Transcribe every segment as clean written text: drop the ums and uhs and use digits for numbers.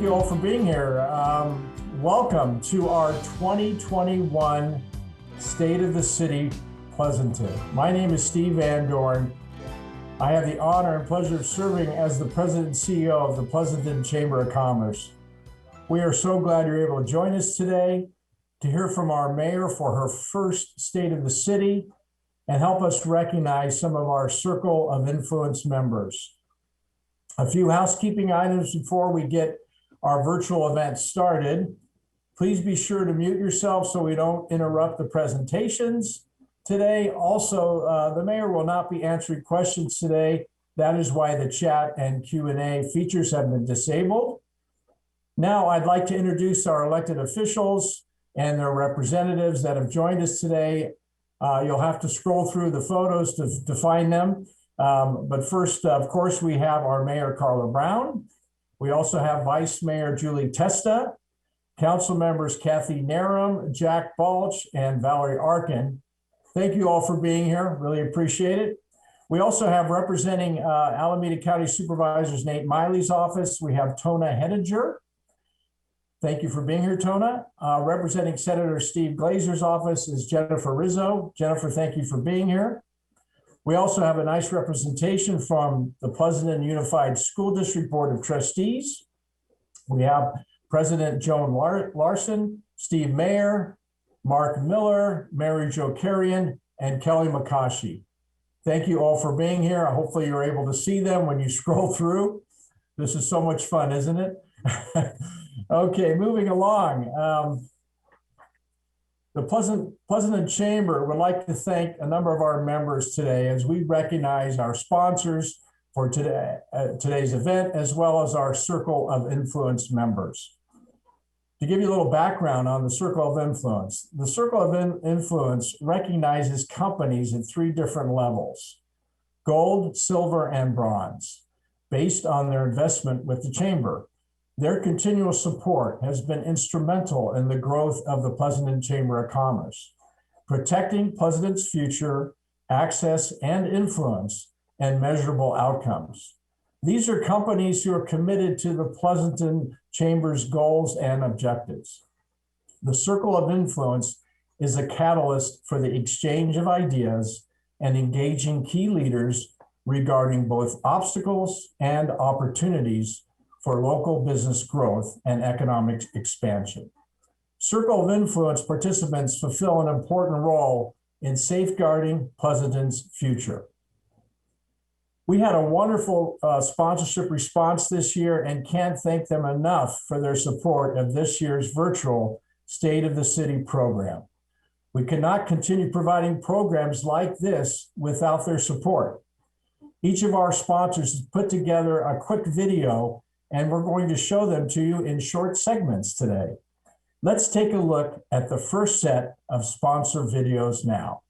you all for being here. Welcome to our 2021 State of the City, Pleasanton. My name is Steve Van Dorn. I have the honor and pleasure of serving as the President and CEO of the Pleasanton Chamber of Commerce. We are so glad you're able to join us today to hear from our mayor for her first State of the City and help us recognize some of our Circle of Influence members. A few housekeeping items before we get our virtual event started. Please be sure to mute yourself so we don't interrupt the presentations today. Also, the mayor will not be answering questions today. That is why the chat and Q&A features have been disabled. Now, I'd like to introduce our elected officials and their representatives that have joined us today. You'll have to scroll through the photos to find them. But first, of course, we have our Mayor, Karla Brown. We also have Vice Mayor Julie Testa, Council members Kathy Narum, Jack Balch, and Valerie Arkin. Thank you all for being here. Really appreciate it. We also have representing Alameda County Supervisor's Nate Miley's office. We have Tona Hedinger. Thank you for being here, Tona. Representing Senator Steve Glazer's office is Jennifer Rizzo. Jennifer, thank you for being here. We also have a nice representation from the Pleasanton Unified School District Board of Trustees. We have President Joan Larson, Steve Mayer, Mark Miller, Mary Jo Carrion, and Kelly McCaughey. Thank you all for being here. Hopefully you're able to see them when you scroll through. This is so much fun, isn't it? Okay, moving along. The Pleasanton Chamber would like to thank a number of our members today as we recognize our sponsors for today's event, as well as our Circle of Influence members. To give you a little background on the Circle of Influence, the Circle of Influence recognizes companies at three different levels: gold, silver, and bronze, based on their investment with the Chamber. Their continual support has been instrumental in the growth of the Pleasanton Chamber of Commerce, protecting Pleasanton's future, access and influence, and measurable outcomes. These are companies who are committed to the Pleasanton Chamber's goals and objectives. The Circle of Influence is a catalyst for the exchange of ideas and engaging key leaders regarding both obstacles and opportunities for local business growth and economic expansion. Circle of Influence participants fulfill an important role in safeguarding Pleasanton's future. We had a wonderful sponsorship response this year and can't thank them enough for their support of this year's virtual State of the City program. We cannot continue providing programs like this without their support. Each of our sponsors has put together a quick video, and we're going to show them to you in short segments today. Let's take a look at the first set of sponsor videos now.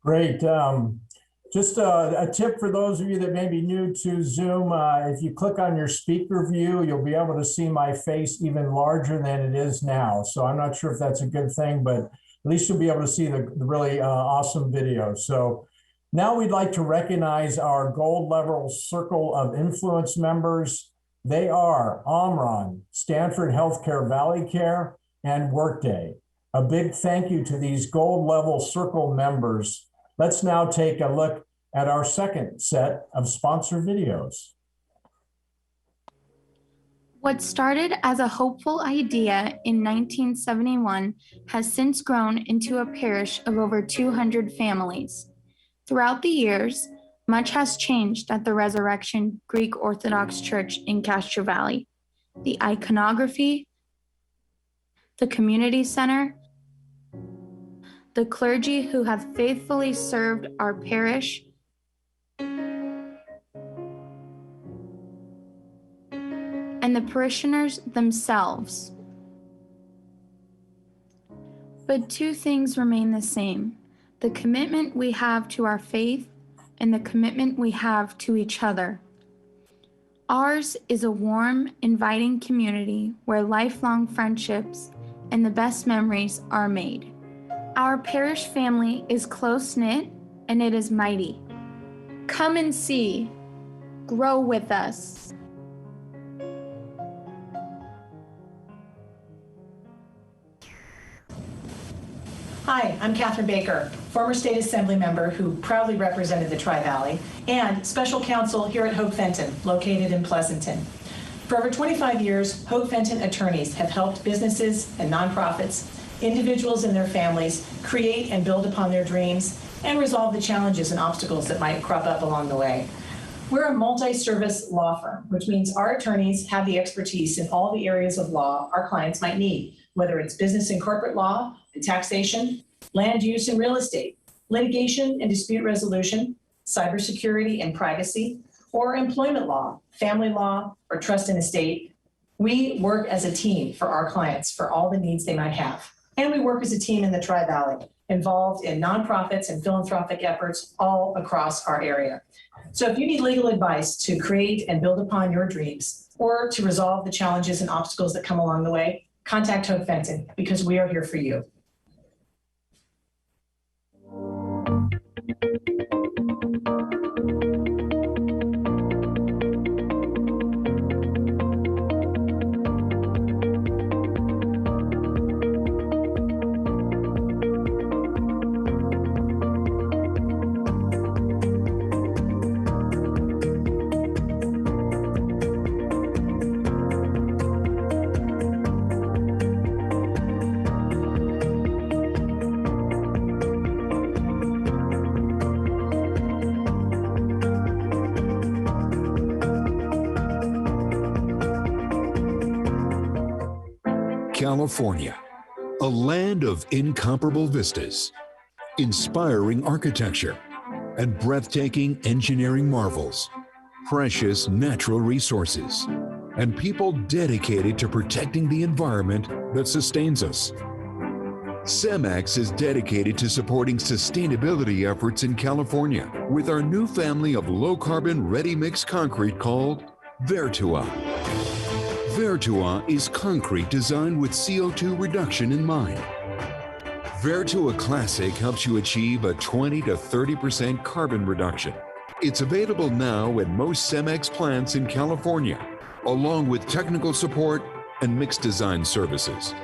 Great. Just a tip for those of you that may be new to Zoom, if you click on your speaker view, you'll be able to see my face even larger than it is now. So I'm not sure if that's a good thing, but at least you'll be able to see the really awesome video. So now we'd like to recognize our gold level circle of influence members. They are Omron, Stanford Healthcare Valley Care, and Workday. A big thank you to these gold level circle members. Let's now take a look at our second set of sponsor videos. What started as a hopeful idea in 1971 has since grown into a parish of over 200 families. Throughout the years, much has changed at the Resurrection Greek Orthodox Church in Castro Valley. The iconography, the community center, the clergy who have faithfully served our parish, and the parishioners themselves. But two things remain the same: the commitment we have to our faith and the commitment we have to each other. Ours is a warm, inviting community where lifelong friendships and the best memories are made. Our parish family is close-knit and it is mighty. Come and see. Grow with us. Hi, I'm Catherine Baker, former state assembly member who proudly represented the Tri-Valley, and special counsel here at Hoag Fenton, located in Pleasanton. For over 25 years, Hoag Fenton attorneys have helped businesses and nonprofits, individuals and their families create and build upon their dreams and resolve the challenges and obstacles that might crop up along the way. We're a multi-service law firm, which means our attorneys have the expertise in all the areas of law our clients might need, whether it's business and corporate law and taxation, land use and real estate, litigation and dispute resolution, cybersecurity and privacy, or employment law, family law, or trust and estate. We work as a team for our clients for all the needs they might have. And we work as a team in the Tri-Valley, involved in nonprofits and philanthropic efforts all across our area. So if you need legal advice to create and build upon your dreams, or to resolve the challenges and obstacles that come along the way, contact Hoag Fenton, because we are here for you. California, a land of incomparable vistas, inspiring architecture, and breathtaking engineering marvels, precious natural resources, and people dedicated to protecting the environment that sustains us. CEMEX is dedicated to supporting sustainability efforts in California with our new family of low-carbon ready-mix concrete called Vertua. Vertua is concrete designed with CO2 reduction in mind. Vertua Classic helps you achieve a 20 to 30% carbon reduction. It's available now at most CEMEX plants in California, along with technical support and mixed design services.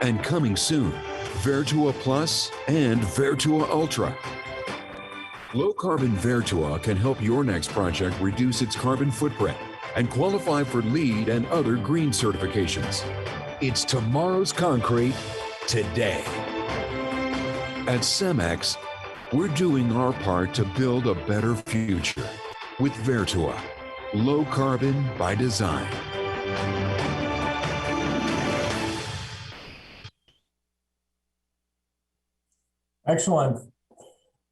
And coming soon, Vertua Plus and Vertua Ultra. Low-carbon Vertua can help your next project reduce its carbon footprint and qualify for LEED and other green certifications. It's tomorrow's concrete today. At CEMEX, we're doing our part to build a better future with Vertua, low carbon by design. Excellent.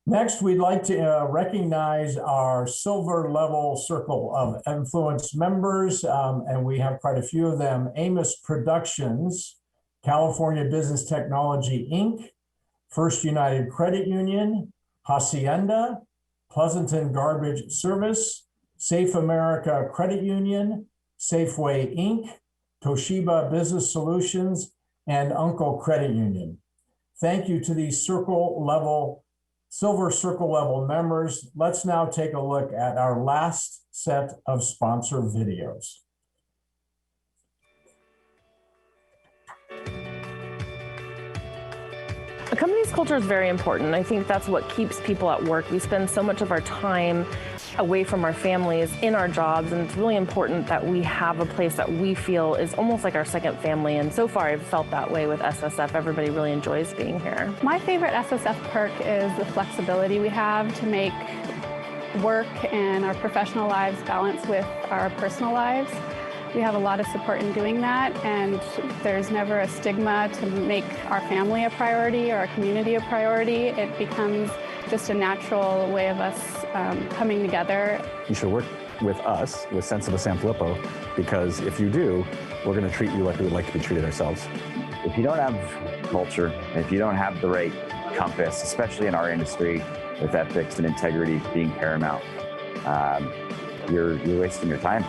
Next, we'd like to recognize our silver level circle of influence members, and we have quite a few of them. Amos Productions, California Business Technology, Inc., First United Credit Union, Hacienda, Pleasanton Garbage Service, Safe America Credit Union, Safeway, Inc., Toshiba Business Solutions, and Uncle Credit Union. Thank you to these silver circle level members. Let's now take a look at our last set of sponsor videos. A company's culture is very important. I think that's what keeps people at work. We spend so much of our time away from our families in our jobs, and it's really important that we have a place that we feel is almost like our second family. And so far, I've felt that way with SSF. Everybody really enjoys being here. My favorite SSF perk is the flexibility we have to make work and our professional lives balance with our personal lives. We have a lot of support in doing that, and there's never a stigma to make our family a priority or our community a priority. It becomes just a natural way of us coming together. You should work with us, with Sensible San Filippo, because if you do, we're going to treat you like we would like to be treated ourselves. If you don't have culture, if you don't have the right compass, especially in our industry, with ethics and integrity being paramount, you're wasting your time.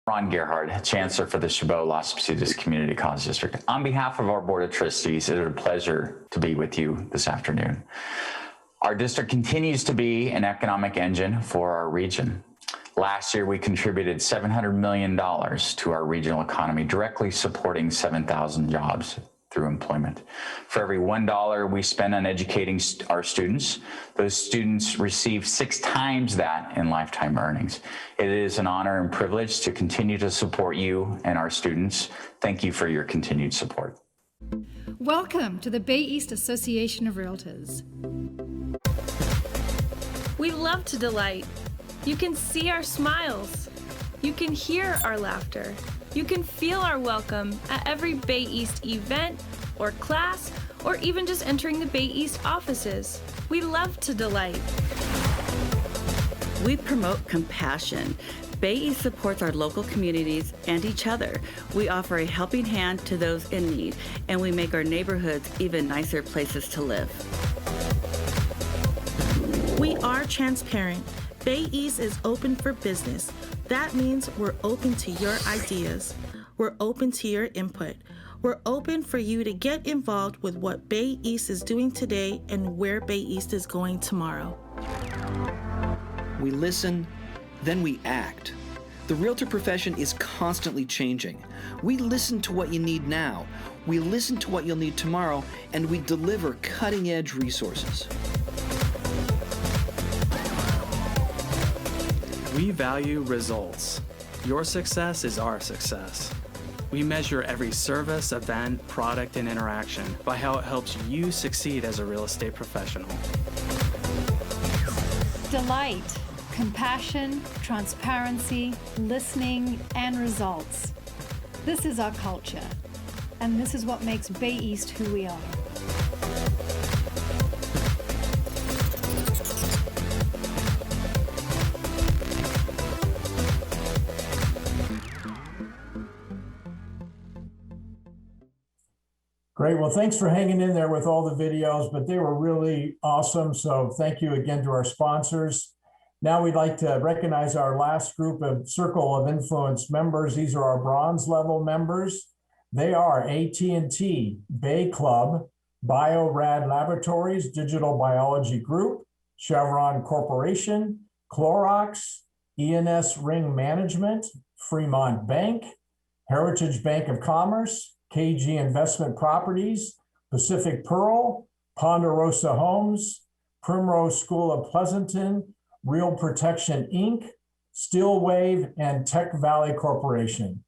Ron Gerhard, Chancellor for the Chabot Las Positas Community College District. On behalf of our Board of Trustees, it is a pleasure to be with you this afternoon. Our district continues to be an economic engine for our region. Last year, we contributed $700 million to our regional economy, directly supporting 7,000 jobs through employment. For every $1 we spend on educating our students, those students receive 6 times that in lifetime earnings. It is an honor and privilege to continue to support you and our students. Thank you for your continued support. Welcome to the Bay East Association of Realtors. We love to delight. You can see our smiles. You can hear our laughter. You can feel our welcome at every Bay East event or class, or even just entering the Bay East offices. We love to delight. We promote compassion, Bay East supports our local communities and each other. We offer a helping hand to those in need, and we make our neighborhoods even nicer places to live. We are transparent. Bay East is open for business. That means we're open to your ideas. We're open to your input. We're open for you to get involved with what Bay East is doing today and where Bay East is going tomorrow. We listen, then we act. The realtor profession is constantly changing. We listen to what you need now, we listen to what you'll need tomorrow, and we deliver cutting-edge resources. We value results. Your success is our success. We measure every service, event, product, and interaction by how it helps you succeed as a real estate professional. Delight, compassion, transparency, listening, and results. This is our culture, and this is what makes Bay East who we are. Great. Well, thanks for hanging in there with all the videos, but they were really awesome. So thank you again to our sponsors. Now we'd like to recognize our last group of Circle of Influence members. These are our bronze level members. They are AT&T, Bay Club, BioRad Laboratories, Digital Biology Group, Chevron Corporation, Clorox, ENS Ring Management, Fremont Bank, Heritage Bank of Commerce, KG Investment Properties, Pacific Pearl, Ponderosa Homes, Primrose School of Pleasanton, Real Protection Inc., Steel Wave, and Tech Valley Corporation.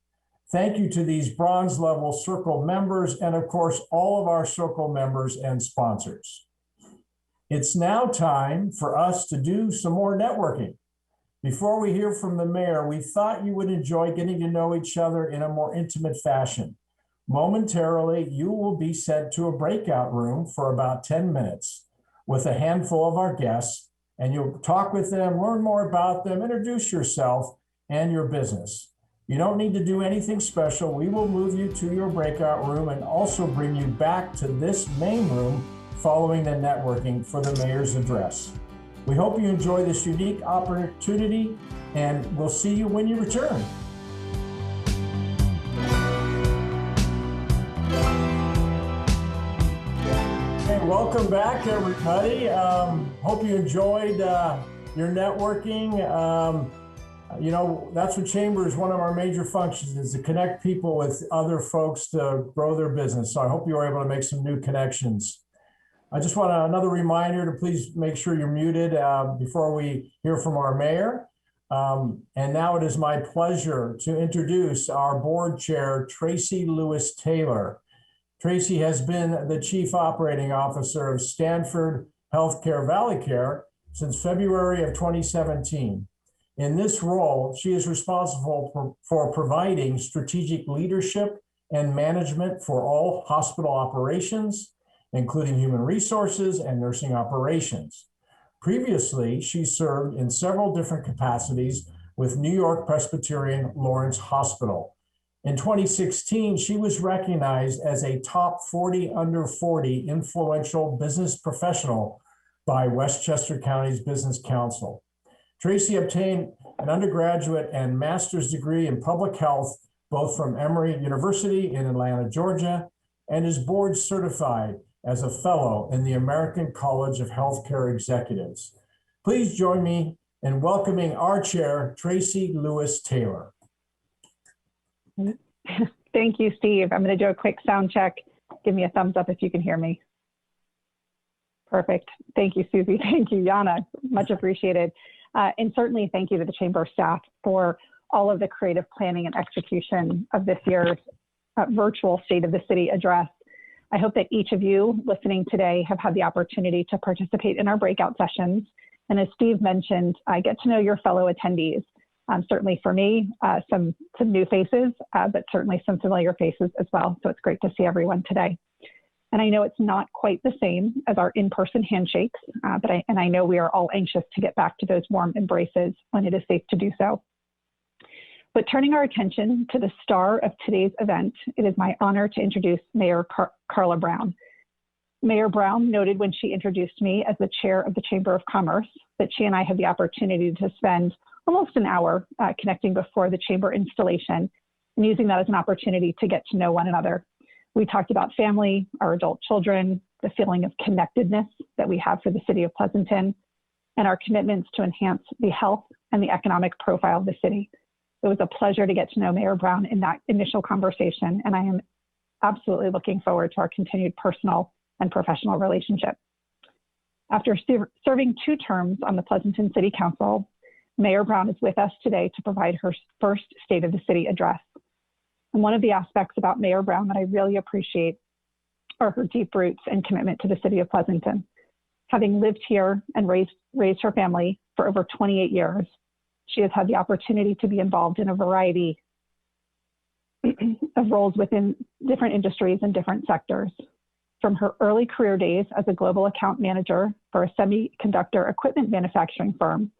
Thank you to these bronze level Circle members and of course, all of our Circle members and sponsors. It's now time for us to do some more networking. Before we hear from the mayor, we thought you would enjoy getting to know each other in a more intimate fashion. Momentarily, you will be sent to a breakout room for about 10 minutes with a handful of our guests, and you'll talk with them, learn more about them, introduce yourself and your business. You don't need to do anything special. We will move you to your breakout room and also bring you back to this main room following the networking for the mayor's address. We hope you enjoy this unique opportunity, and we'll see you when you return. Welcome back, everybody. Hope you enjoyed your networking. You know, that's what Chamber is, one of our major functions, is to connect people with other folks to grow their business. So I hope you were able to make some new connections. I just want another reminder to please make sure you're muted before we hear from our mayor. And now it is my pleasure to introduce our board chair, Tracy Lewis Taylor. Tracy has been the Chief Operating Officer of Stanford Healthcare Valley Care since February of 2017. In this role, she is responsible for providing strategic leadership and management for all hospital operations, including human resources and nursing operations. Previously, she served in several different capacities with New York Presbyterian Lawrence Hospital. In 2016, she was recognized as a top 40 under 40 influential business professional by Westchester County's Business Council. Tracy obtained an undergraduate and master's degree in public health, both from Emory University in Atlanta, Georgia, and is board certified as a fellow in the American College of Healthcare Executives. Please join me in welcoming our chair, Tracy Lewis Taylor. Thank you, Steve. I'm going to do a quick sound check. Give me a thumbs up if you can hear me. Perfect. Thank you, Susie. Thank you, Yana. Much appreciated. And certainly thank you to the Chamber staff for all of the creative planning and execution of this year's virtual State of the City address. I hope that each of you listening today have had the opportunity to participate in our breakout sessions. And as Steve mentioned, I get to know your fellow attendees. Certainly for me, some new faces, but certainly some familiar faces as well. So it's great to see everyone today. And I know it's not quite the same as our in-person handshakes, but I know we are all anxious to get back to those warm embraces when it is safe to do so. But turning our attention to the star of today's event, it is my honor to introduce Mayor Karla Brown. Mayor Brown noted when she introduced me as the chair of the Chamber of Commerce that she and I had the opportunity to spend almost an hour connecting before the chamber installation and using that as an opportunity to get to know one another. We talked about family, our adult children, the feeling of connectedness that we have for the city of Pleasanton, and our commitments to enhance the health and the economic profile of the city. It was a pleasure to get to know Mayor Brown in that initial conversation, and I am absolutely looking forward to our continued personal and professional relationship. After serving 2 terms on the Pleasanton City Council, Mayor Brown is with us today to provide her first State of the City address. And one of the aspects about Mayor Brown that I really appreciate are her deep roots and commitment to the city of Pleasanton. Having lived here and raised her family for over 28 years, she has had the opportunity to be involved in a variety of roles within different industries and different sectors. From her early career days as a global account manager for a semiconductor equipment manufacturing firm,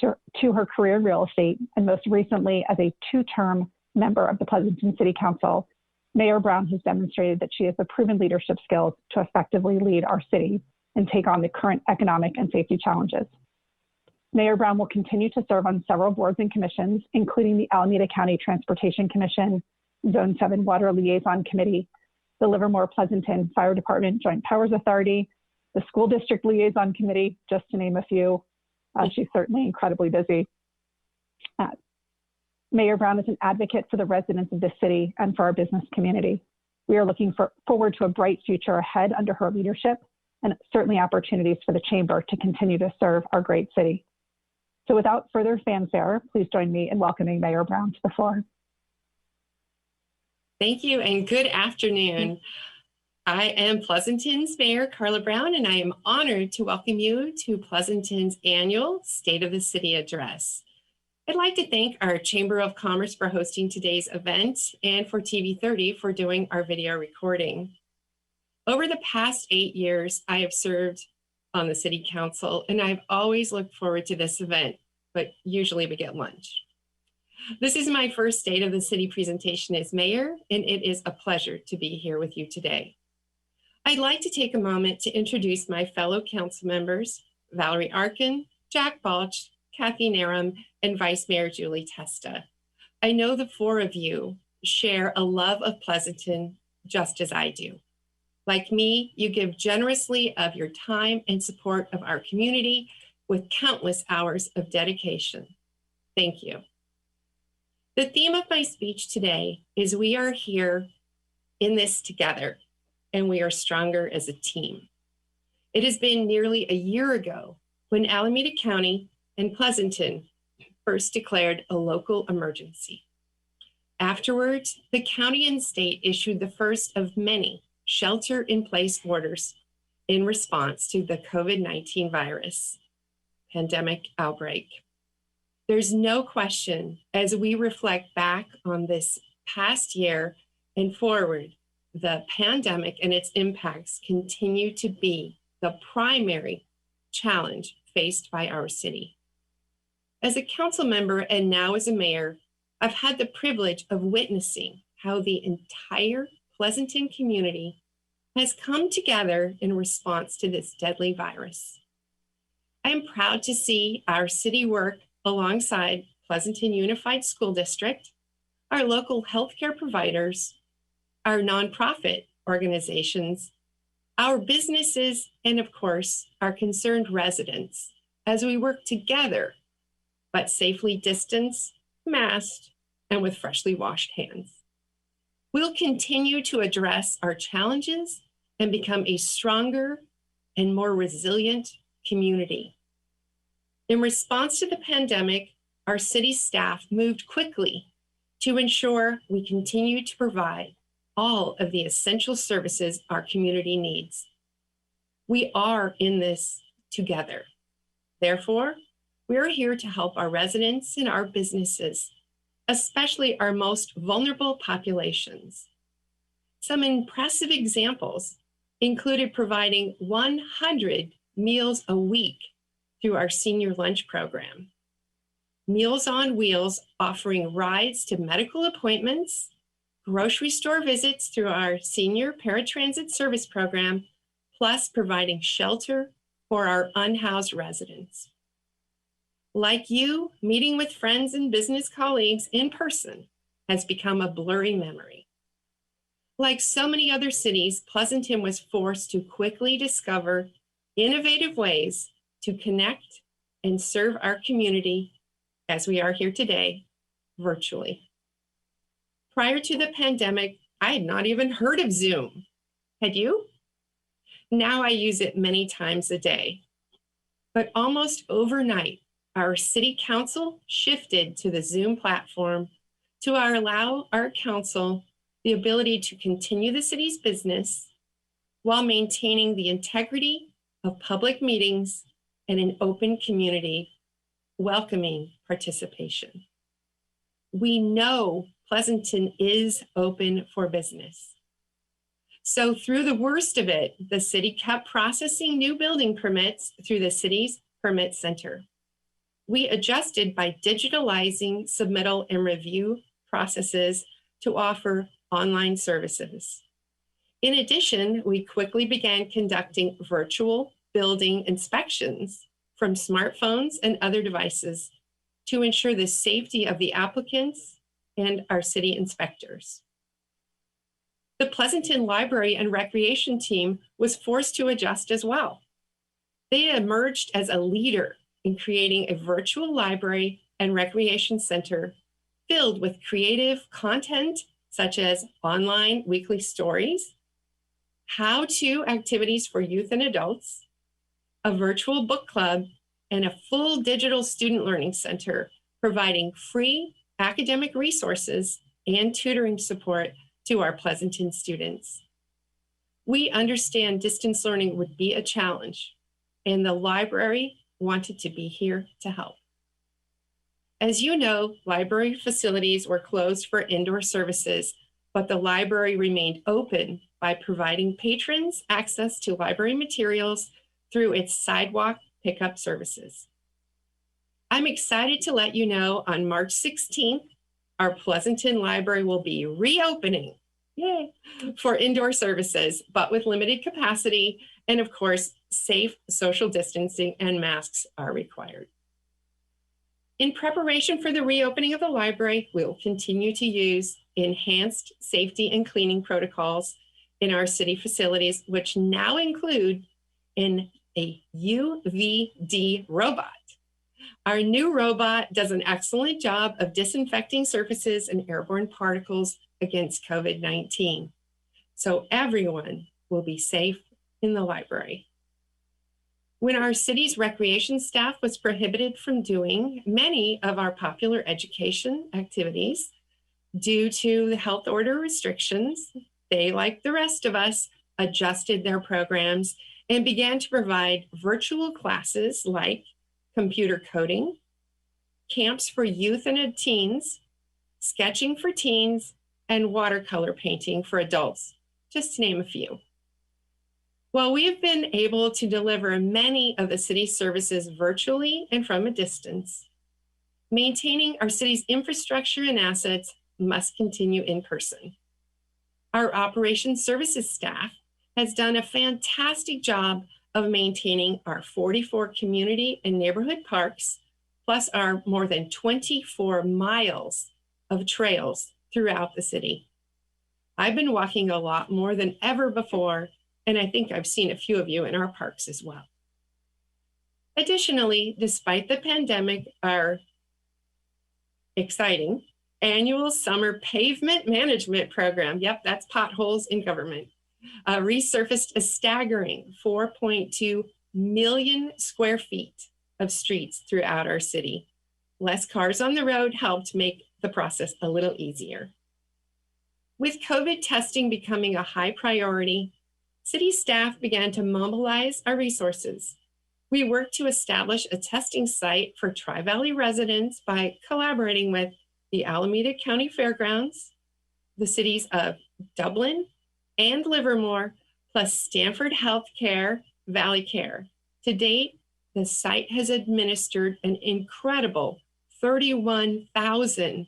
to her career in real estate, and most recently as a 2-term member of the Pleasanton City Council, Mayor Brown has demonstrated that she has the proven leadership skills to effectively lead our city and take on the current economic and safety challenges. Mayor Brown will continue to serve on several boards and commissions, including the Alameda County Transportation Commission, Zone 7 Water Liaison Committee, the Livermore Pleasanton Fire Department Joint Powers Authority, the School District Liaison Committee, just to name a few. She's certainly incredibly busy. Mayor Brown is an advocate for the residents of this city and for our business community. We are looking forward to a bright future ahead under her leadership and certainly opportunities for the Chamber to continue to serve our great city. So without further fanfare, please join me in welcoming Mayor Brown to the floor. Thank you and good afternoon. I am Pleasanton's Mayor Karla Brown, and I am honored to welcome you to Pleasanton's annual State of the City Address. I'd like to thank our Chamber of Commerce for hosting today's event and for TV30 for doing our video recording. Over the past 8 years, I have served on the City Council, and I've always looked forward to this event, but usually we get lunch. This is my first State of the City presentation as mayor, and it is a pleasure to be here with you today. I'd like to take a moment to introduce my fellow council members, Valerie Arkin, Jack Balch, Kathy Narum, and Vice Mayor Julie Testa. I know the 4 of you share a love of Pleasanton just as I do. Like me, you give generously of your time and support of our community with countless hours of dedication. Thank you. The theme of my speech today is we are here in this together, and we are stronger as a team. It has been nearly a year ago when Alameda County and Pleasanton first declared a local emergency. Afterwards, the county and state issued the first of many shelter-in-place orders in response to the COVID-19 virus pandemic outbreak. There's no question, as we reflect back on this past year and forward, the pandemic and its impacts continue to be the primary challenge faced by our city. As a council member and now as a mayor, I've had the privilege of witnessing how the entire Pleasanton community has come together in response to this deadly virus. I am proud to see our city work alongside Pleasanton Unified School District, our local healthcare providers, our nonprofit organizations, our businesses, and of course, our concerned residents as we work together, but safely distanced, masked, and with freshly washed hands. We'll continue to address our challenges and become a stronger and more resilient community. In response to the pandemic, our city staff moved quickly to ensure we continue to provide all of the essential services our community needs. We are in this together. Therefore, we are here to help our residents and our businesses, especially our most vulnerable populations. Some impressive examples included providing 100 meals a week through our senior lunch program, Meals on Wheels offering rides to medical appointments, grocery store visits through our senior paratransit service program, plus providing shelter for our unhoused residents. Like you, meeting with friends and business colleagues in person has become a blurry memory. Like so many other cities, Pleasanton was forced to quickly discover innovative ways to connect and serve our community, as we are here today, virtually. Prior to the pandemic, I had not even heard of Zoom. Had you? Now I use it many times a day. But almost overnight, our city council shifted to the Zoom platform to allow our council the ability to continue the city's business while maintaining the integrity of public meetings and an open community welcoming participation. We know Pleasanton is open for business. So through the worst of it, the city kept processing new building permits through the city's permit center. We adjusted by digitalizing submittal and review processes to offer online services. In addition, we quickly began conducting virtual building inspections from smartphones and other devices to ensure the safety of the applicants and our city inspectors. The Pleasanton Library and Recreation team was forced to adjust as well. They emerged as a leader in creating a virtual library and recreation center filled with creative content such as online weekly stories, how-to activities for youth and adults, a virtual book club, and a full digital student learning center providing free academic resources and tutoring support to our Pleasanton students. We understand distance learning would be a challenge, and the library wanted to be here to help. As you know, library facilities were closed for indoor services, but the library remained open by providing patrons access to library materials through its sidewalk pickup services. I'm excited to let you know on March 16th, our Pleasanton Library will be reopening, yay, for indoor services, but with limited capacity. And of course, safe social distancing and masks are required. In preparation for the reopening of the library, we'll continue to use enhanced safety and cleaning protocols in our city facilities, which now include a UVD robot. Our new robot does an excellent job of disinfecting surfaces and airborne particles against COVID-19. So everyone will be safe in the library. When our city's recreation staff was prohibited from doing many of our popular education activities due to the health order restrictions, they, like the rest of us, adjusted their programs and began to provide virtual classes like computer coding, camps for youth and teens, sketching for teens, and watercolor painting for adults, just to name a few. While we have been able to deliver many of the city's services virtually and from a distance, maintaining our city's infrastructure and assets must continue in person. Our operations services staff has done a fantastic job of maintaining our 44 community and neighborhood parks, plus our more than 24 miles of trails throughout the city. I've been walking a lot more than ever before, and I think I've seen a few of you in our parks as well. Additionally, despite the pandemic, our exciting annual summer pavement management program, yep, that's potholes in government, resurfaced a staggering 4.2 million square feet of streets throughout our city. Less cars on the road helped make the process a little easier. With COVID testing becoming a high priority, city staff began to mobilize our resources. We worked to establish a testing site for Tri-Valley residents by collaborating with the Alameda County Fairgrounds, the cities of Dublin and Livermore, plus Stanford Healthcare Valley Care. To date, the site has administered an incredible 31,000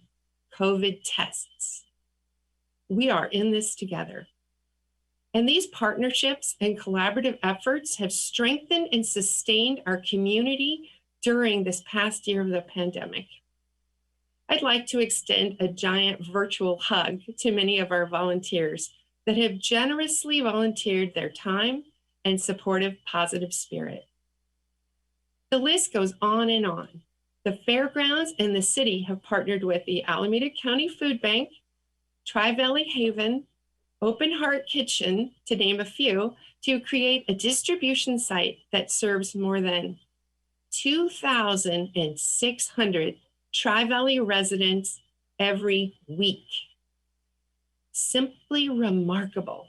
COVID tests. We are in this together. And these partnerships and collaborative efforts have strengthened and sustained our community during this past year of the pandemic. I'd like to extend a giant virtual hug to many of our volunteers that have generously volunteered their time and supportive, positive spirit. The list goes on and on. The fairgrounds and the city have partnered with the Alameda County Food Bank, Tri-Valley Haven, Open Heart Kitchen, to name a few, to create a distribution site that serves more than 2,600 Tri-Valley residents every week. Simply remarkable.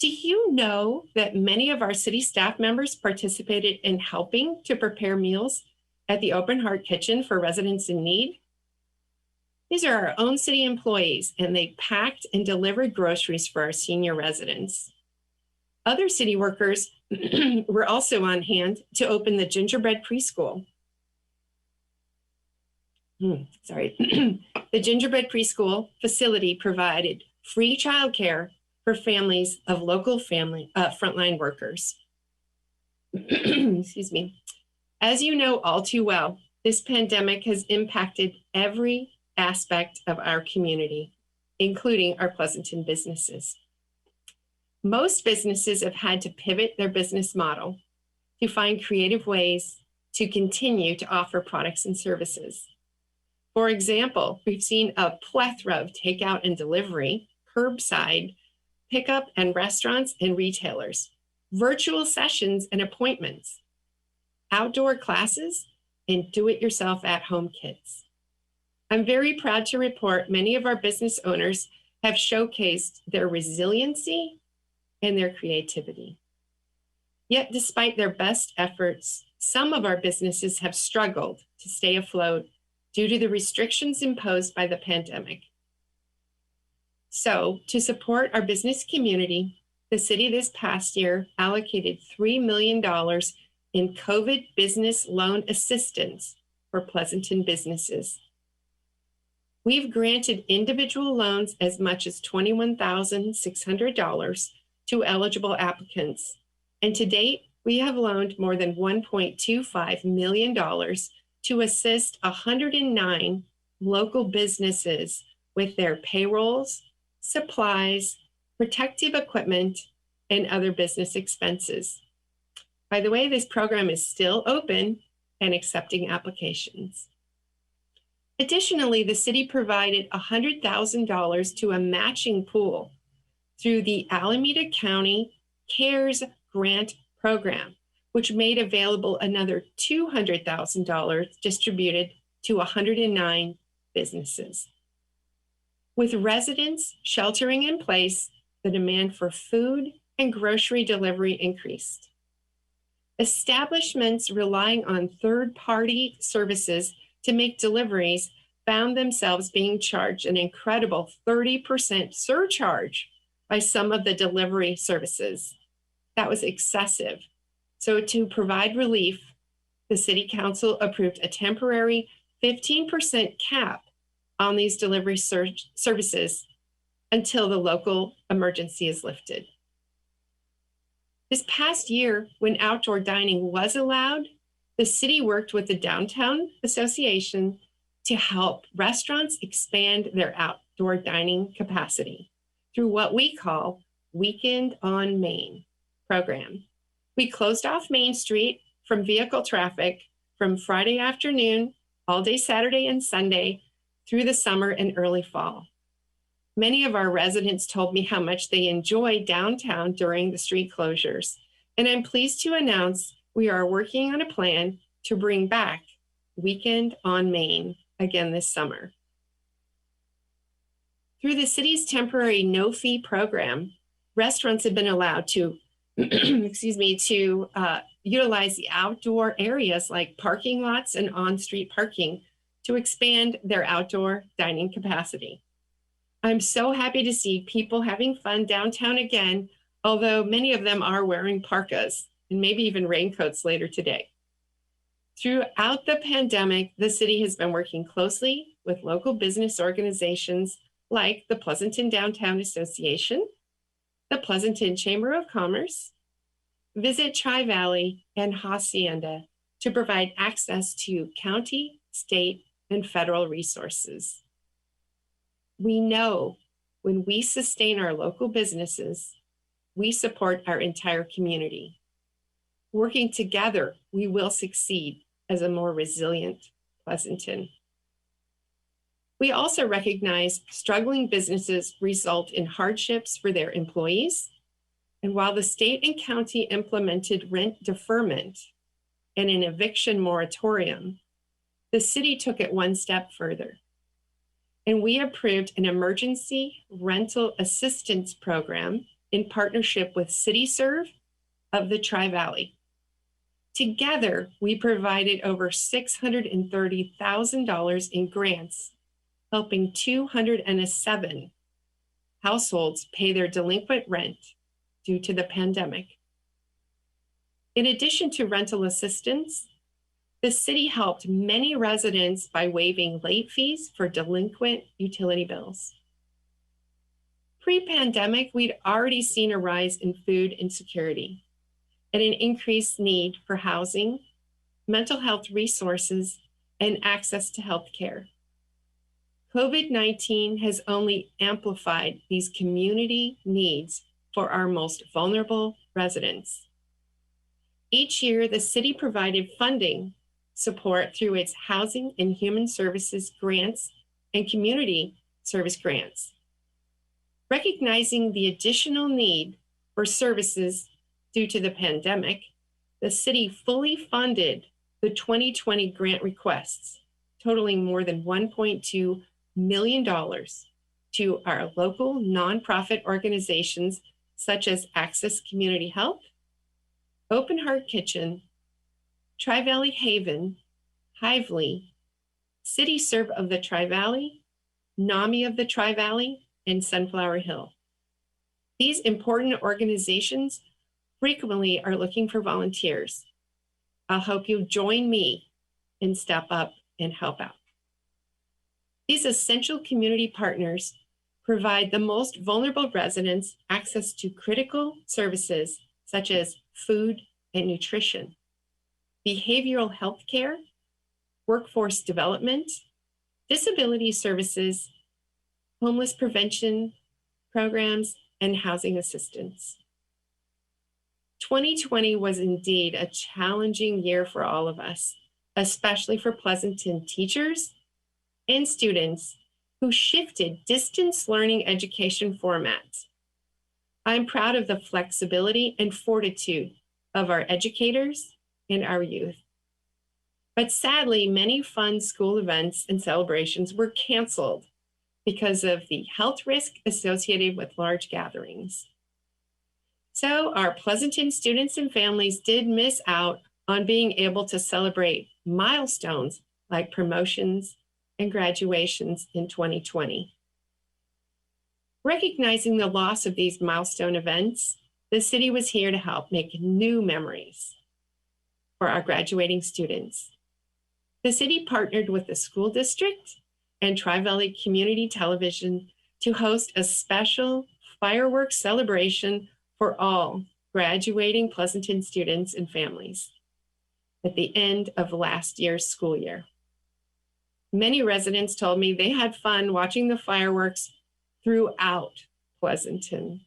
Do you know that many of our city staff members participated in helping to prepare meals at the Open Heart Kitchen for residents in need? These are our own city employees, and they packed and delivered groceries for our senior residents. Other city workers were also on hand to open the gingerbread preschool. The gingerbread preschool facility provided free childcare for families of local frontline workers. Excuse me. As you know all too well, this pandemic has impacted every aspect of our community, including our Pleasanton businesses. Most businesses have had to pivot their business model to find creative ways to continue to offer products and services. For example, we've seen a plethora of takeout and delivery, curbside, pickup and restaurants and retailers, virtual sessions and appointments, outdoor classes, and do-it-yourself at-home kits. I'm very proud to report many of our business owners have showcased their resiliency and their creativity. Yet, despite their best efforts, some of our businesses have struggled to stay afloat due to the restrictions imposed by the pandemic. So, to support our business community, the city this past year allocated $3 million in COVID business loan assistance for Pleasanton businesses. We've granted individual loans as much as $21,600 to eligible applicants. And to date, we have loaned more than $1.25 million to assist 109 local businesses with their payrolls, supplies, protective equipment, and other business expenses. By the way, this program is still open and accepting applications. Additionally, the city provided $100,000 to a matching pool through the Alameda County CARES Grant Program, which made available another $200,000 distributed to 109 businesses. With residents sheltering in place, the demand for food and grocery delivery increased. Establishments relying on third-party services to make deliveries found themselves being charged an incredible 30% surcharge by some of the delivery services. That was excessive. So to provide relief, the City Council approved a temporary 15% cap on these delivery services until the local emergency is lifted. This past year, when outdoor dining was allowed, the city worked with the Downtown Association to help restaurants expand their outdoor dining capacity through what we call Weekend on Main program. We closed off Main Street from vehicle traffic from Friday afternoon, all day Saturday and Sunday, through the summer and early fall. Many of our residents told me how much they enjoy downtown during the street closures, and I'm pleased to announce we are working on a plan to bring back Weekend on Main again this summer. Through the city's temporary no-fee program, restaurants have been allowed to, utilize the outdoor areas like parking lots and on-street parking to expand their outdoor dining capacity. I'm so happy to see people having fun downtown again, although many of them are wearing parkas and maybe even raincoats later today. Throughout the pandemic, the city has been working closely with local business organizations like the Pleasanton Downtown Association, the Pleasanton Chamber of Commerce, Visit Tri-Valley, and Hacienda to provide access to county, state, and federal resources. We know when we sustain our local businesses, we support our entire community. Working together, we will succeed as a more resilient Pleasanton. We also recognize struggling businesses result in hardships for their employees. And while the state and county implemented rent deferment and an eviction moratorium, the city took it one step further. And we approved an emergency rental assistance program in partnership with CityServe of the Tri-Valley. Together, we provided over $630,000 in grants, helping 207 households pay their delinquent rent due to the pandemic. In addition to rental assistance, the city helped many residents by waiving late fees for delinquent utility bills. Pre-pandemic, we'd already seen a rise in food insecurity and an increased need for housing, mental health resources, and access to health care. COVID-19 has only amplified these community needs for our most vulnerable residents. Each year, the city provided funding support through its Housing and Human Services grants and community service grants. Recognizing the additional need for services due to the pandemic, the city fully funded the 2020 grant requests, totaling more than $1.2 million to our local nonprofit organizations such as Access Community Health, Open Heart Kitchen, Tri-Valley Haven, Hively, CityServe of the Tri-Valley, NAMI of the Tri-Valley, and Sunflower Hill. These important organizations frequently are looking for volunteers. I hope you join me and step up and help out. These essential community partners provide the most vulnerable residents access to critical services such as food and nutrition, behavioral health care, workforce development, disability services, homeless prevention programs, and housing assistance. 2020 was indeed a challenging year for all of us, especially for Pleasanton teachers and students who shifted distance learning education formats. I'm proud of the flexibility and fortitude of our educators and our youth. But sadly, many fun school events and celebrations were canceled because of the health risk associated with large gatherings. So our Pleasanton students and families did miss out on being able to celebrate milestones like promotions and graduations in 2020. Recognizing the loss of these milestone events, the city was here to help make new memories for our graduating students. The city partnered with the school district and Tri-Valley Community Television to host a special fireworks celebration for all graduating Pleasanton students and families at the end of last year's school year. Many residents told me they had fun watching the fireworks throughout Pleasanton.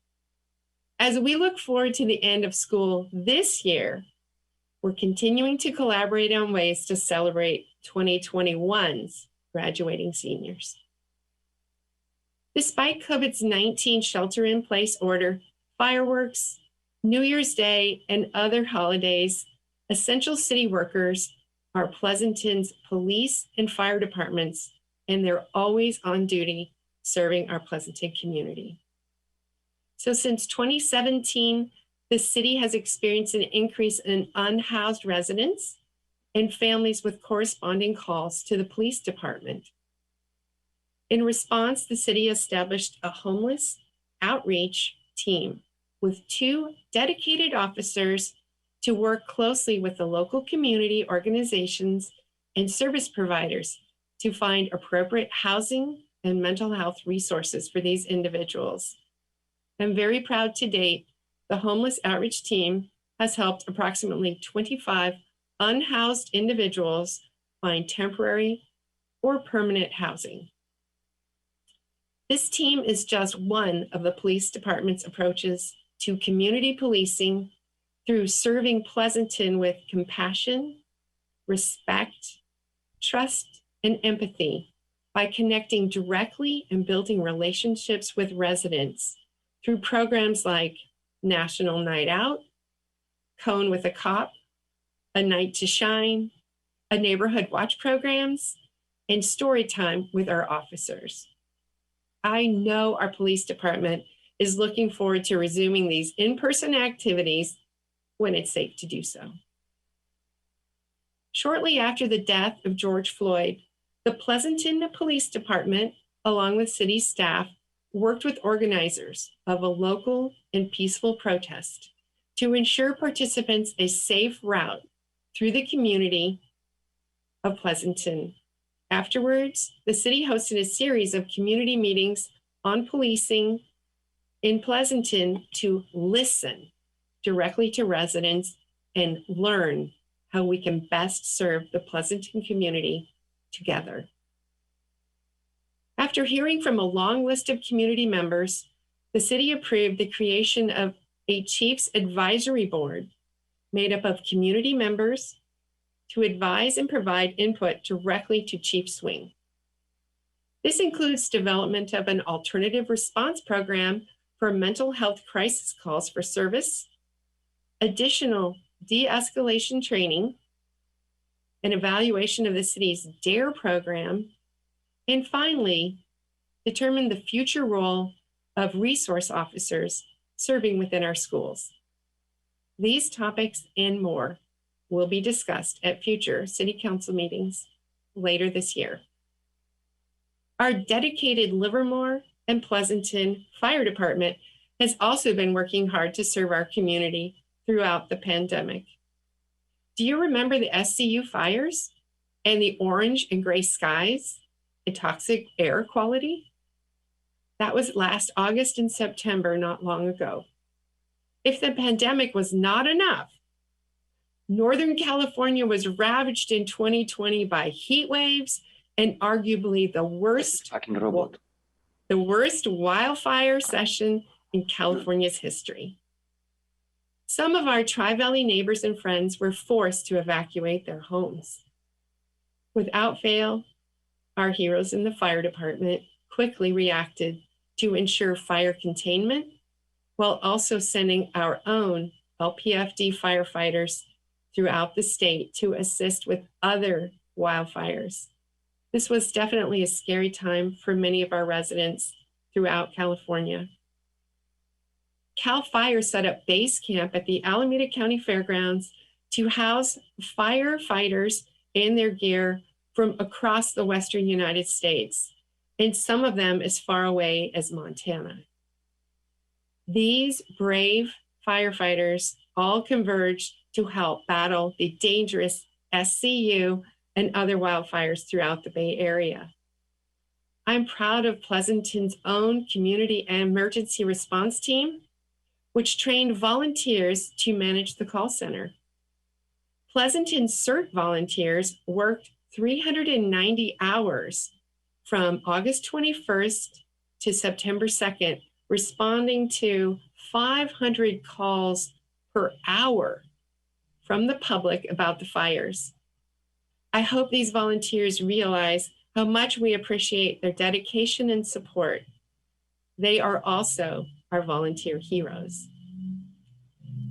As we look forward to the end of school this year, we're continuing to collaborate on ways to celebrate 2021's graduating seniors. Despite COVID-19 shelter-in-place order, fireworks, New Year's Day, and other holidays, essential city workers are Pleasanton's police and fire departments, and they're always on duty serving our Pleasanton community. So since 2017, the city has experienced an increase in unhoused residents and families with corresponding calls to the police department. In response, the city established a homeless outreach team with 2 dedicated officers to work closely with the local community organizations and service providers to find appropriate housing and mental health resources for these individuals. I'm very proud to date, the homeless outreach team has helped approximately 25 unhoused individuals find temporary or permanent housing. This team is just one of the police department's approaches to community policing through serving Pleasanton with compassion, respect, trust, and empathy by connecting directly and building relationships with residents through programs like National Night Out, Cone with a Cop, A Night to Shine, a Neighborhood Watch programs, and story time with our officers. I know our police department is looking forward to resuming these in-person activities when it's safe to do so. Shortly after the death of George Floyd, the Pleasanton Police Department, along with city staff, worked with organizers of a local and peaceful protest to ensure participants a safe route through the community of Pleasanton. Afterwards, the city hosted a series of community meetings on policing in Pleasanton to listen directly to residents and learn how we can best serve the Pleasanton community together. After hearing from a long list of community members, the city approved the creation of a Chiefs Advisory Board made up of community members to advise and provide input directly to Chief Swing. This includes development of an alternative response program for mental health crisis calls for service, additional de-escalation training, an evaluation of the city's DARE program, and finally, determine the future role of resource officers serving within our schools. These topics and more will be discussed at future City Council meetings later this year. Our dedicated Livermore and Pleasanton Fire Department has also been working hard to serve our community throughout the pandemic. Do you remember the SCU fires and the orange and gray skies and toxic air quality? That was last August and September, not long ago. If the pandemic was not enough, Northern California was ravaged in 2020 by heat waves and arguably the worst wildfire session in California's history. Some of our Tri-Valley neighbors and friends were forced to evacuate their homes. Without fail, our heroes in the fire department quickly reacted to ensure fire containment while also sending our own LPFD firefighters throughout the state to assist with other wildfires. This was definitely a scary time for many of our residents throughout California. CAL FIRE set up base camp at the Alameda County Fairgrounds to house firefighters and their gear from across the Western United States, and some of them as far away as Montana. These brave firefighters all converged to help battle the dangerous SCU and other wildfires throughout the Bay Area. I'm proud of Pleasanton's own community and emergency response team, which trained volunteers to manage the call center. Pleasanton CERT volunteers worked 390 hours from August 21st to September 2nd, responding to 500 calls per hour from the public about the fires. I hope these volunteers realize how much we appreciate their dedication and support. They are also our volunteer heroes.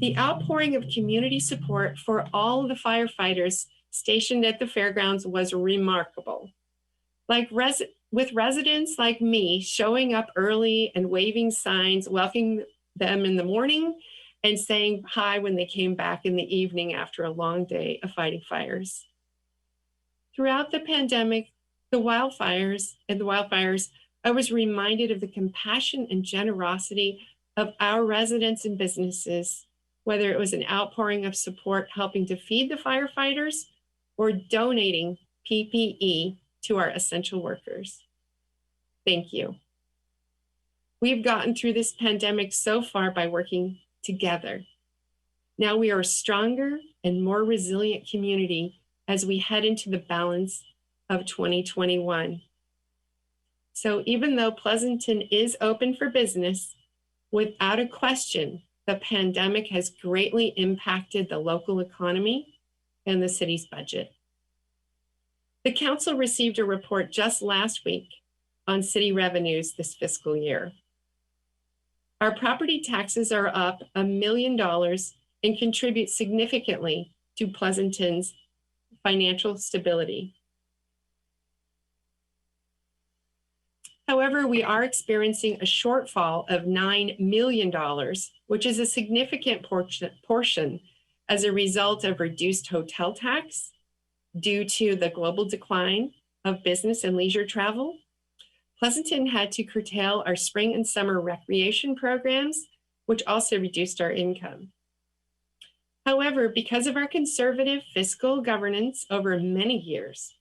The outpouring of community support for all of the firefighters stationed at the fairgrounds was remarkable. With residents like me showing up early and waving signs, welcoming them in the morning, and saying hi when they came back in the evening after a long day of fighting fires. Throughout the pandemic, the wildfires, I was reminded of the compassion and generosity of our residents and businesses whether it was an outpouring of support helping to feed the firefighters or donating PPE to our essential workers. Thank you. We've gotten through this pandemic so far by working together. Now we are a stronger and more resilient community as we head into the balance of 2021. So even though Pleasanton is open for business, without a question, the pandemic has greatly impacted the local economy and the city's budget. The council received a report just last week on city revenues this fiscal year. Our property taxes are up $1 million and contribute significantly to Pleasanton's financial stability. However, we are experiencing a shortfall of $9 million, which is a significant portion as a result of reduced hotel tax due to the global decline of business and leisure travel. Pleasanton had to curtail our spring and summer recreation programs, which also reduced our income. However, because of our conservative fiscal governance over many years,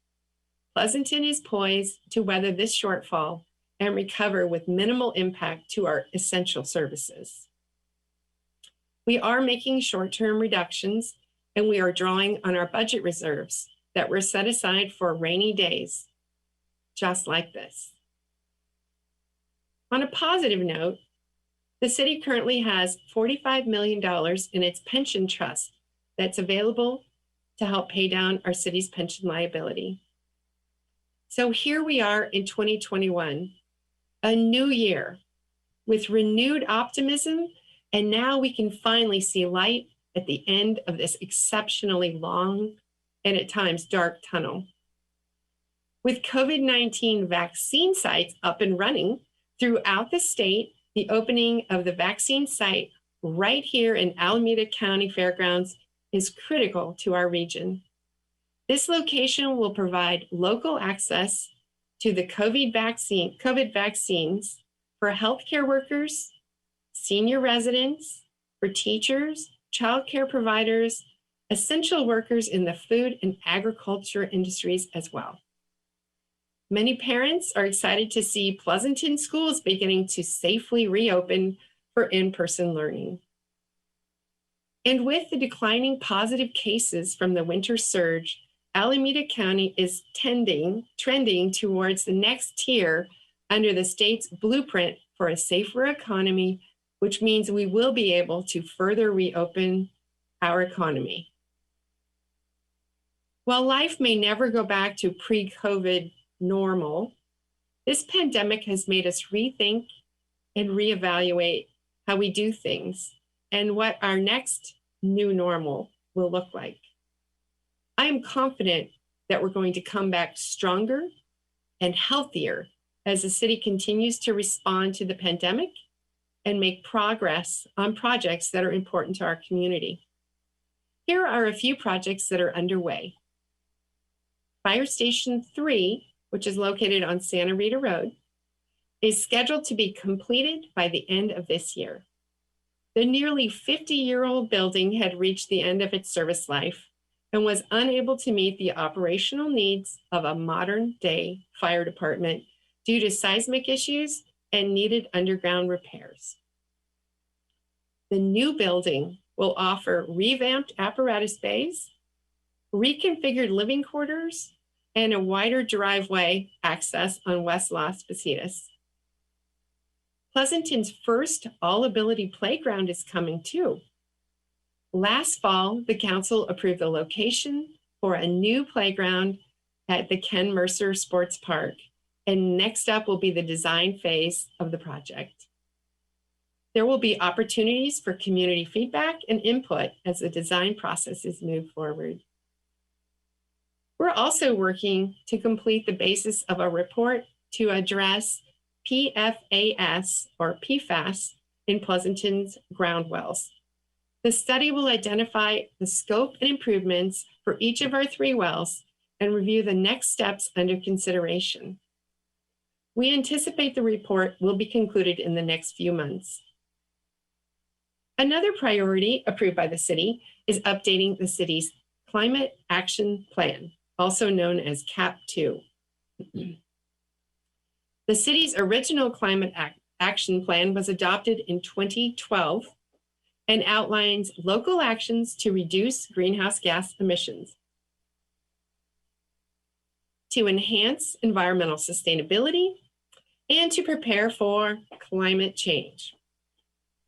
Pleasanton is poised to weather this shortfall and recover with minimal impact to our essential services. We are making short-term reductions, and we are drawing on our budget reserves that were set aside for rainy days, just like this. On a positive note, the city currently has $45 million in its pension trust that's available to help pay down our city's pension liability. So here we are in 2021, a new year with renewed optimism, and now we can finally see light at the end of this exceptionally long and at times dark tunnel. With COVID-19 vaccine sites up and running throughout the state, the opening of the vaccine site right here in Alameda County Fairgrounds is critical to our region. This location will provide local access to the COVID vaccines for healthcare workers, senior residents, for teachers, childcare providers, essential workers in the food and agriculture industries as well. Many parents are excited to see Pleasanton schools beginning to safely reopen for in-person learning. And with the declining positive cases from the winter surge, Alameda County is trending towards the next tier under the state's blueprint for a safer economy, which means we will be able to further reopen our economy. While life may never go back to pre-COVID normal, this pandemic has made us rethink and reevaluate how we do things and what our next new normal will look like. I am confident that we're going to come back stronger and healthier as the city continues to respond to the pandemic and make progress on projects that are important to our community. Here are a few projects that are underway. Fire Station 3, which is located on Santa Rita Road, is scheduled to be completed by the end of this year. The nearly 50-year-old building had reached the end of its service life and was unable to meet the operational needs of a modern-day fire department due to seismic issues and needed underground repairs. The new building will offer revamped apparatus bays, reconfigured living quarters, and a wider driveway access on West Las Positas. Pleasanton's first all-ability playground is coming too. Last fall, the council approved the location for a new playground at the Ken Mercer Sports Park, and next up will be the design phase of the project. There will be opportunities for community feedback and input as the design processes move forward. We're also working to complete the basis of a report to address PFAS or PFAS in Pleasanton's ground wells. The study will identify the scope and improvements for each of our 3 wells and review the next steps under consideration. We anticipate the report will be concluded in the next few months. Another priority approved by the city is updating the city's Climate Action Plan, also known as CAP 2. The city's original Climate Action Plan was adopted in 2012 and outlines local actions to reduce greenhouse gas emissions, to enhance environmental sustainability, and to prepare for climate change.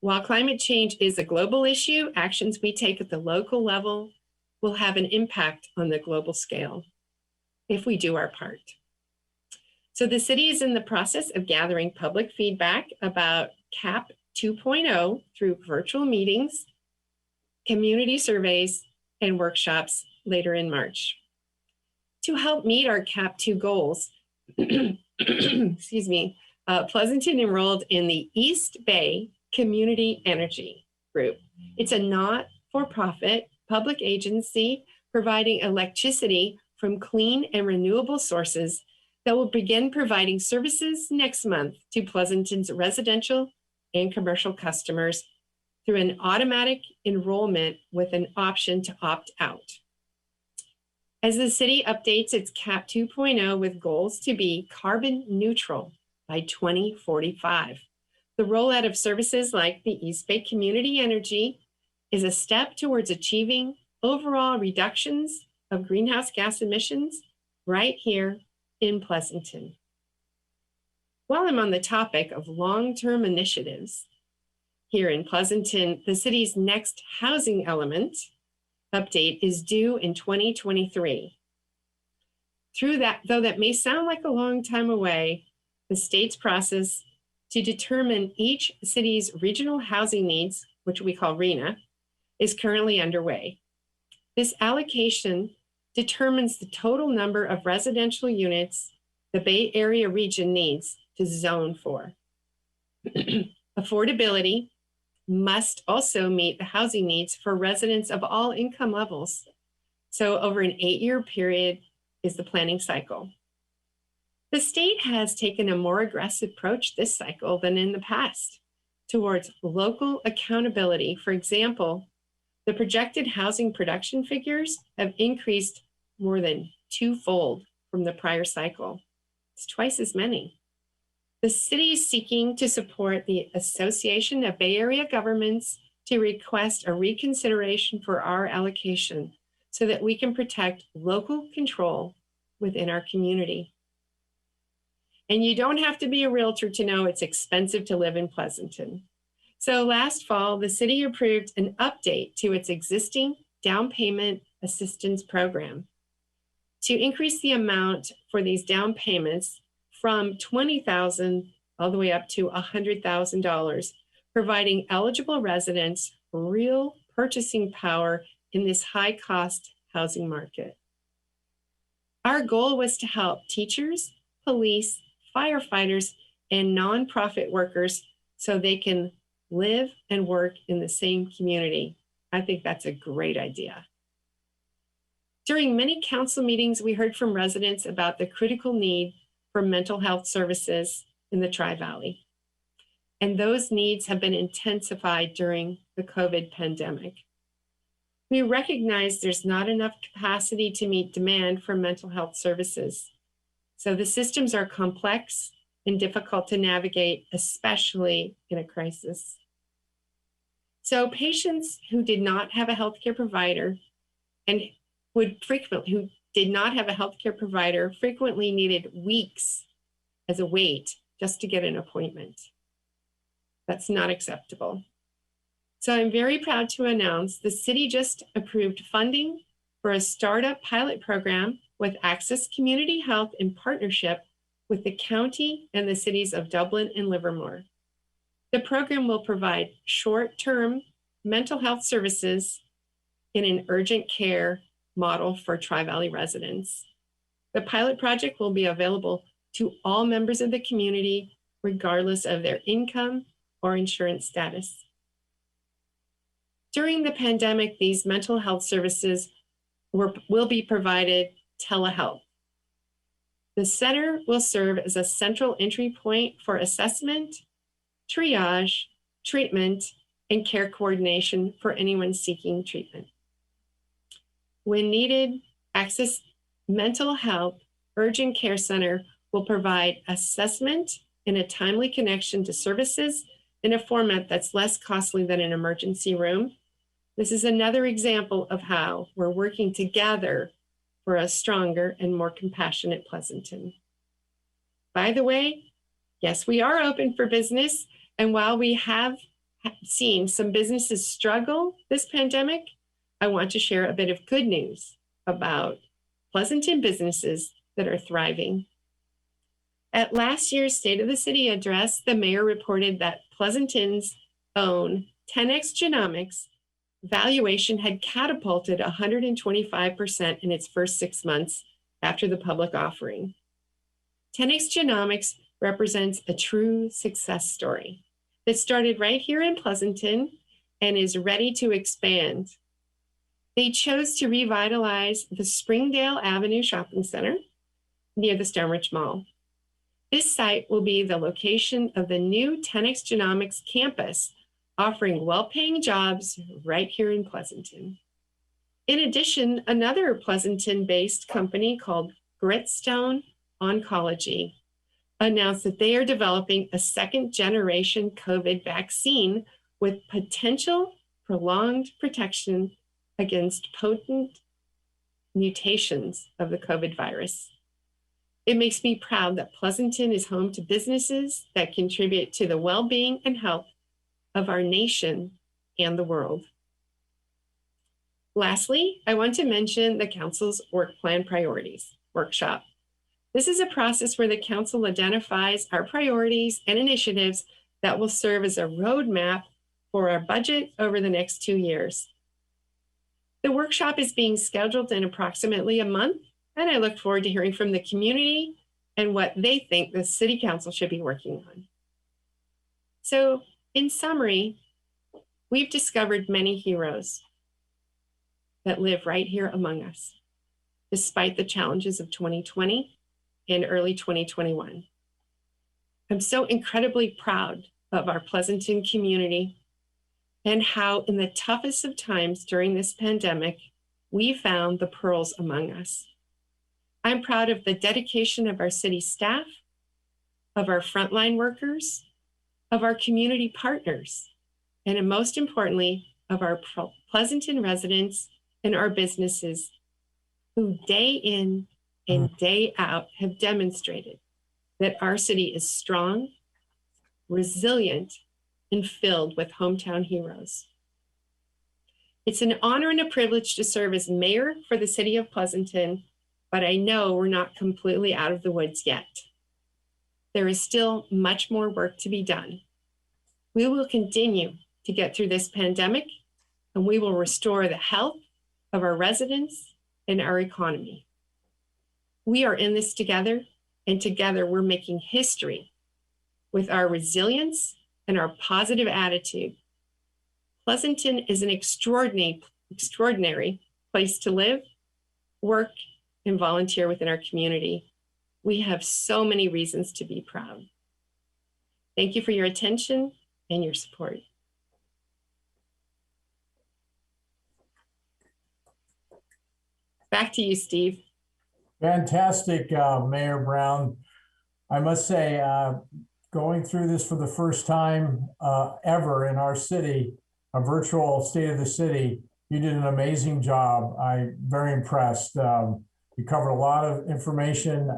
While climate change is a global issue, actions we take at the local level will have an impact on the global scale if we do our part. So the city is in the process of gathering public feedback about CAP 2.0 through virtual meetings, community surveys, and workshops later in March. To help meet our CAP 2 goals, excuse me, Pleasanton enrolled in the East Bay Community Energy Group. It's a not-for-profit public agency providing electricity from clean and renewable sources that will begin providing services next month to Pleasanton's residential and commercial customers through an automatic enrollment with an option to opt out. As the city updates its CAP 2.0 with goals to be carbon neutral by 2045, the rollout of services like the East Bay Community Energy is a step towards achieving overall reductions of greenhouse gas emissions right here in Pleasanton. While I'm on the topic of long-term initiatives, here in Pleasanton, the city's next housing element update is due in 2023. Through that, though that may sound like a long time away, the state's process to determine each city's regional housing needs, which we call RHNA, is currently underway. This allocation determines the total number of residential units the Bay Area region needs to zone for. Affordability must also meet the housing needs for residents of all income levels. So over an 8-year period is the planning cycle. The state has taken a more aggressive approach this cycle than in the past towards local accountability. For example, the projected housing production figures have increased more than twofold from the prior cycle. It's twice as many. The city is seeking to support the Association of Bay Area Governments to request a reconsideration for our allocation so that we can protect local control within our community. And you don't have to be a realtor to know it's expensive to live in Pleasanton. So last fall, the city approved an update to its existing down payment assistance program to increase the amount for these down payments from $20,000 all the way up to $100,000, providing eligible residents real purchasing power in this high-cost housing market. Our goal was to help teachers, police, firefighters, and nonprofit workers so they can live and work in the same community. I think that's a great idea. During many council meetings, we heard from residents about the critical need for mental health services in the Tri-Valley. And those needs have been intensified during the COVID pandemic. We recognize there's not enough capacity to meet demand for mental health services. So the systems are complex and difficult to navigate, especially in a crisis. So patients who did not have a healthcare provider who did not have a healthcare provider frequently needed weeks as a wait just to get an appointment. That's not acceptable. So I'm very proud to announce the city just approved funding for a startup pilot program with Access Community Health in partnership with the county and the cities of Dublin and Livermore. The program will provide short-term mental health services in an urgent care model for Tri-Valley residents. The pilot project will be available to all members of the community, regardless of their income or insurance status. During the pandemic, these mental health services will be provided telehealth. The center will serve as a central entry point for assessment, triage, treatment, and care coordination for anyone seeking treatment. When needed, Access Mental Health Urgent Care Center will provide assessment and a timely connection to services in a format that's less costly than an emergency room. This is another example of how we're working together for a stronger and more compassionate Pleasanton. By the way, yes, we are open for business. And while we have seen some businesses struggle this pandemic, I want to share a bit of good news about Pleasanton businesses that are thriving. At last year's State of the City address, the mayor reported that Pleasanton's own 10x Genomics valuation had catapulted 125% in its first 6 months after the public offering. 10x Genomics represents a true success story that started right here in Pleasanton and is ready to expand. They chose to revitalize the Springdale Avenue Shopping Center near the Stonebridge Mall. This site will be the location of the new 10x Genomics campus, offering well-paying jobs right here in Pleasanton. In addition, another Pleasanton-based company called Gritstone Oncology announced that they are developing a second-generation COVID vaccine with potential prolonged protection against potent mutations of the COVID virus. It makes me proud that Pleasanton is home to businesses that contribute to the well-being and health of our nation and the world. Lastly, I want to mention the Council's Work Plan Priorities workshop. This is a process where the Council identifies our priorities and initiatives that will serve as a roadmap for our budget over the next 2 years. The workshop is being scheduled in approximately a month, and I look forward to hearing from the community and what they think the City Council should be working on. So, in summary, we've discovered many heroes that live right here among us, despite the challenges of 2020 and early 2021. I'm so incredibly proud of our Pleasanton community and how in the toughest of times during this pandemic, we found the pearls among us. I'm proud of the dedication of our city staff, of our frontline workers, of our community partners, and most importantly, of our Pleasanton residents and our businesses who day in and day out have demonstrated that our city is strong, resilient, and filled with hometown heroes. It's an honor and a privilege to serve as mayor for the city of Pleasanton, but I know we're not completely out of the woods yet. There is still much more work to be done. We will continue to get through this pandemic, and we will restore the health of our residents and our economy. We are in this together, and together we're making history with our resilience and our positive attitude. Pleasanton is an extraordinary place to live, work, and volunteer within our community. We have so many reasons to be proud. Thank you for your attention and your support. Back to you, Steve. Fantastic, Mayor Brown. I must say, going through this for the first time ever in our city, a virtual State of the City, you did an amazing job. I'm very impressed. You covered a lot of information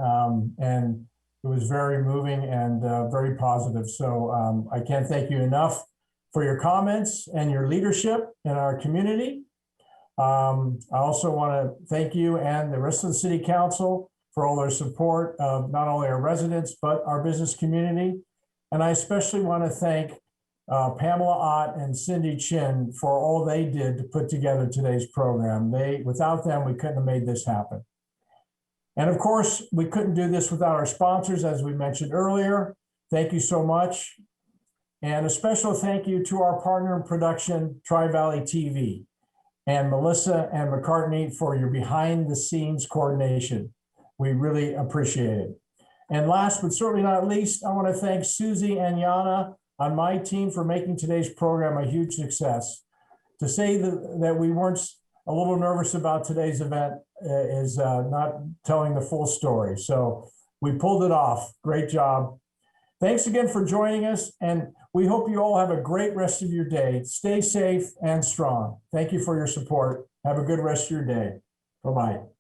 and it was very moving and very positive. So I can't thank you enough for your comments and your leadership in our community. I also want to thank you and the rest of the City Council for all their support of not only our residents, but our business community. And I especially want to thank Pamela Ott and Cindy Chin for all they did to put together today's program. Without them, we couldn't have made this happen. And of course, we couldn't do this without our sponsors, as we mentioned earlier. Thank you so much. And a special thank you to our partner in production, Tri-Valley TV, and Melissa and McCartney for your behind the scenes coordination. We really appreciate it. And last but certainly not least, I want to thank Susie and Yana on my team for making today's program a huge success. To say that we weren't a little nervous about today's event is not telling the full story. So we pulled it off. Great job. Thanks again for joining us, and we hope you all have a great rest of your day. Stay safe and strong. Thank you for your support. Have a good rest of your day. Bye-bye.